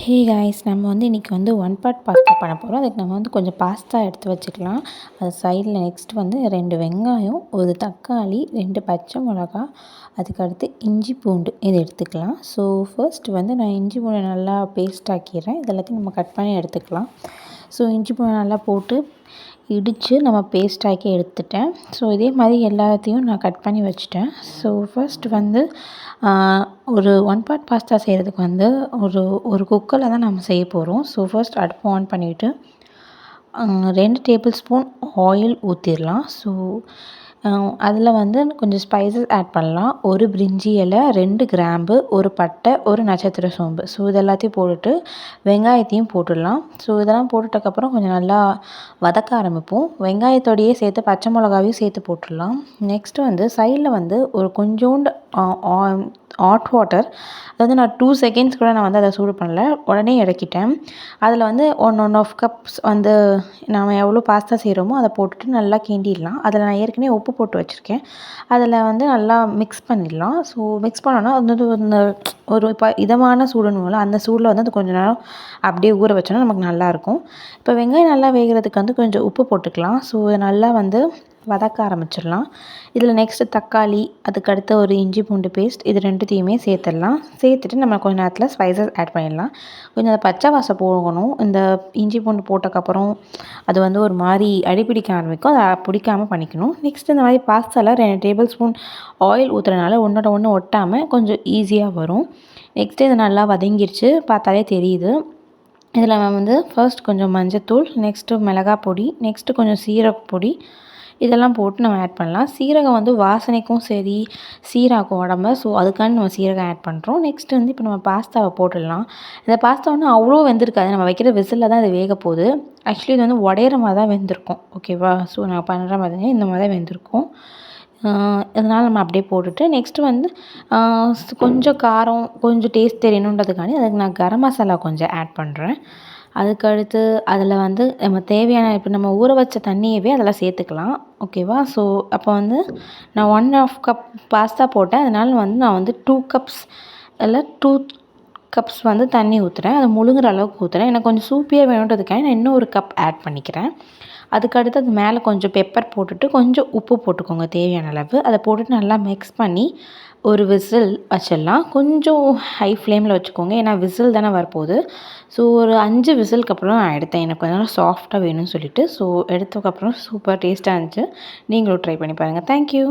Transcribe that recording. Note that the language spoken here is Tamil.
ஹே காய்ஸ், நம்ம இன்றைக்கி ஒன் பாட் பாஸ்தா பண்ண போகிறோம். அதுக்கு நம்ம கொஞ்சம் பாஸ்தா எடுத்து வச்சுக்கலாம். அது சைடில் நெக்ஸ்ட் 2 வெங்காயம், 1 தக்காளி, 2 பச்சை மிளகா, அதுக்கடுத்து இஞ்சி பூண்டு இது எடுத்துக்கலாம். ஸோ ஃபர்ஸ்ட் நான் இஞ்சி பூண்டை நல்லா பேஸ்ட் ஆக்கிடுறேன். இது எல்லாத்தையும் நம்ம கட் பண்ணி எடுத்துக்கலாம். ஸோ இஞ்சி பூண்டை நல்லா போட்டு இடித்து நம்ம பேஸ்ட் ஆக்கி எடுத்துட்டேன். ஸோ இதே மாதிரி எல்லாத்தையும் நான் கட் பண்ணி வச்சுட்டேன். ஸோ ஃபர்ஸ்ட் ஒரு ஒன் பாட் பாஸ்தா செய்கிறதுக்கு ஒரு குக்கரில் தான் நம்ம செய்ய போகிறோம். ஸோ ஃபர்ஸ்ட் அடுப்பு ஆன் பண்ணிவிட்டு 2 டேபிள் ஸ்பூன் ஆயில் ஊற்றிடலாம். ஸோ அதில் கொஞ்சம் ஸ்பைசஸ் ஆட் பண்ணலாம். 1 பிரிஞ்சி இலை, 2 கிராம்பு, 1 பட்டை, 1 நட்சத்திர சோம்பு. ஸோ இது எல்லாத்தையும் போட்டுட்டு வெங்காயத்தையும் போட்டுடலாம். ஸோ இதெல்லாம் போட்டுட்டக்கப்புறம் கொஞ்சம் நல்லா வதக்க ஆரம்பிப்போம். வெங்காயத்தோடையே சேர்த்து பச்சை மிளகாவையும் சேர்த்து போட்டுடலாம். நெக்ஸ்ட்டு சைடில் ஒரு கொஞ்சோண்டு ஹாட் வாட்டர், அதாவது நான் 2 செகண்ட்ஸ் கூட நான் அதை சூடு பண்ணல, உடனே இறக்கிட்டேன். அதில் 1.5 கப்ஸ் நாம் எவ்வளோ பாஸ்தா செய்கிறோமோ அதை போட்டுட்டு நல்லா கிண்டிடலாம். அதில் நான் ஏற்கனவே உப்பு போட்டு வச்சுருக்கேன். அதில் நல்லா மிக்ஸ் பண்ணிடலாம். ஸோ மிக்ஸ் பண்ணோன்னா ஒரு இதமான சூடுன்னு அந்த சூடில் அது கொஞ்சம் நேரம் அப்படியே ஊற வச்சோன்னா நமக்கு நல்லாயிருக்கும். இப்போ வெங்காயம் நல்லா வேகிறதுக்கு கொஞ்சம் உப்பு போட்டுக்கலாம். ஸோ நல்லா வதக்க ஆரம்பிச்சிடலாம். இதில் நெக்ஸ்ட்டு தக்காளி, அதுக்கடுத்து ஒரு இஞ்சி பூண்டு பேஸ்ட், இது 2த்தையுமே சேர்த்துடலாம். சேர்த்துட்டு நம்ம கொஞ்ச நேரத்தில் ஸ்பைசஸ் ஆட் பண்ணிடலாம். கொஞ்சம் பச்சை வாசம் போகணும். இந்த இஞ்சி பூண்டு போட்டக்கப்புறம் அது ஒரு மாதிரி அடிப்பிடிக்க ஆரம்பிக்கும். அதை பிடிக்காமல் பண்ணிக்கணும். நெக்ஸ்ட் இந்த மாதிரி பாஸ்தாவில் 2 டேபிள் ஸ்பூன் ஆயில் ஊற்றுறதுனால ஒன்றோட ஒன்று ஒட்டாமல் கொஞ்சம் ஈஸியாக வரும். நெக்ஸ்ட்டு இது நல்லா வதங்கிடுச்சு, பார்த்தாலே தெரியுது. இதில் நம்ம ஃபர்ஸ்ட் கொஞ்சம் மஞ்சத்தூள், நெக்ஸ்ட்டு மிளகாய் பொடி, நெக்ஸ்ட்டு கொஞ்சம் சீரகப்பொடி, இதெல்லாம் போட்டு நம்ம ஆட் பண்ணலாம். சீரகம் வாசனைக்கும் சரி சீராக்கும் உடம்ப. ஸோ அதுக்காண்டி நம்ம சீரகம் ஆட் பண்ணுறோம். நெக்ஸ்ட்டு இப்போ நம்ம பாஸ்தாவை போட்டுடலாம். இந்த பாஸ்தா அவ்வளோ வெந்திருக்காது. நம்ம வைக்கிற விசிலில் தான் இது வேக போகுது. ஆக்சுவலி இது உடையிற மாதிரி தான் வெந்திருக்கும். ஓகேவா? ஸோ நான் பண்ணுற மாதிரி இந்த மாதிரி தான் வெந்திருக்கும். இதனால் நம்ம அப்படியே போட்டுட்டு நெக்ஸ்ட்டு கொஞ்சம் காரம், கொஞ்சம் டேஸ்ட் தெரியணுன்றதுக்காண்டி அதுக்கு நான் கரம் மசாலா கொஞ்சம் ஆட் பண்ணுறேன். அதுக்கடுத்து அதில் நம்ம தேவையான இப்போ நம்ம ஊற வச்ச தண்ணியவே அதில் சேர்த்துக்கலாம். ஓகேவா? ஸோ அப்போ நான் 1.5 கப் பாஸ்தா போட்டேன். அதனால் நான் 2 கப்ஸ் இல்லை 2 கப்ஸ் தண்ணி ஊற்றுறேன். அது முழுங்குற அளவுக்கு ஊற்றுறேன். எனக்கு கொஞ்சம் சூப்பியாக வேணுன்றதுக்காக நான் இன்னும் 1 கப் ஆட் பண்ணிக்கிறேன். அதுக்கடுத்து அது மேலே கொஞ்சம் பெப்பர் போட்டுட்டு கொஞ்சம் உப்பு போட்டுக்கோங்க தேவையான அளவு. அதை போட்டுட்டு நல்லா மிக்ஸ் பண்ணி ஒரு விசில் வச்சிடலாம். கொஞ்சம் ஹை ஃப்ளேமில் வச்சுக்கோங்க, ஏன்னா விசில் தானே வரப்போகுது. ஸோ ஒரு 5 விசிலுக்கு அப்புறம் நான் எடுத்தேன். எனக்கு கொஞ்சம் நேரம் சாஃப்டாக வேணும்னு சொல்லிட்டு. ஸோ எடுத்ததுக்கப்புறம் சூப்பர் டேஸ்ட்டாக இருந்துச்சு. நீங்களும் ட்ரை பண்ணி பாருங்கள். தேங்க்யூ.